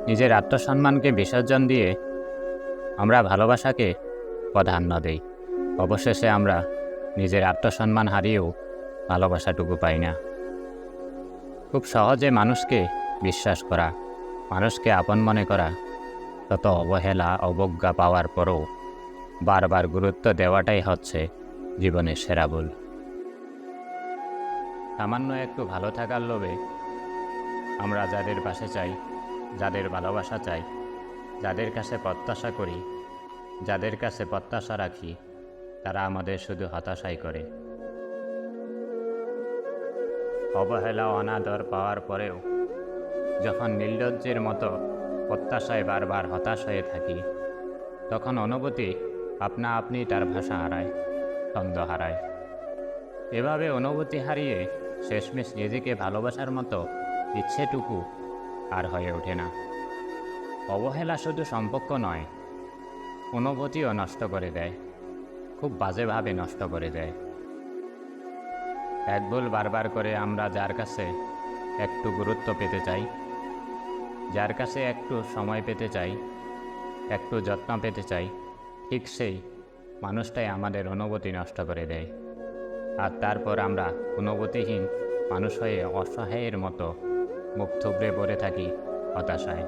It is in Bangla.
নিজের আত্মসম্মানকে বিসর্জন দিয়ে আমরা ভালোবাসাকে প্রাধান্য দেই। অবশেষে আমরা নিজের আত্মসম্মান হারিয়েও ভালোবাসাটুকু পাই না। খুব সহজে মানুষকে বিশ্বাস করা, মানুষকে আপন মনে করা, তত অবহেলা অবজ্ঞা পাওয়ার পরও বারবার গুরুত্ব দেওয়াটাই হচ্ছে জীবনের সেরা ভুল। সামান্য একটু ভালো থাকার লোভে আমরা যাদের পাশে চাই, যাদের ভালোবাসা চাই, যাদের কাছে প্রত্যাশা করি, যাদের কাছে প্রত্যাশা রাখি, তারা আমাদের শুধু হতাশাই করে। অবহেলা অনাদর পাওয়ার পরেও যখন নির্লজ্জের মতো প্রত্যাশায় বারবার হতাশ হয়ে থাকি, তখন অনুভূতি আপনা আপনি তার ভাষা হারায়, ছন্দ হারায়। এভাবে অনুভূতি হারিয়ে শেষমেশ নিজেকে ভালোবাসার মতো ইচ্ছেটুকু আর হয়ে ওঠে না। অবহেলা শুধু সম্পর্ক নয়, অনুভূতিও নষ্ট করে দেয়, খুব বাজেভাবে নষ্ট করে দেয়। এক ভুল বারবার করে আমরা যার কাছে একটু গুরুত্ব পেতে চাই, যার কাছে একটু সময় পেতে চাই, একটু যত্ন পেতে চাই, ঠিক সেই মানুষটাই আমাদের অনুভূতি নষ্ট করে দেয়। আর তারপর আমরা অনুভূতিহীন মানুষ হয়ে অসহায়ের মতো মুখ থুবড়ে পড়ে থাকি হতাশায়।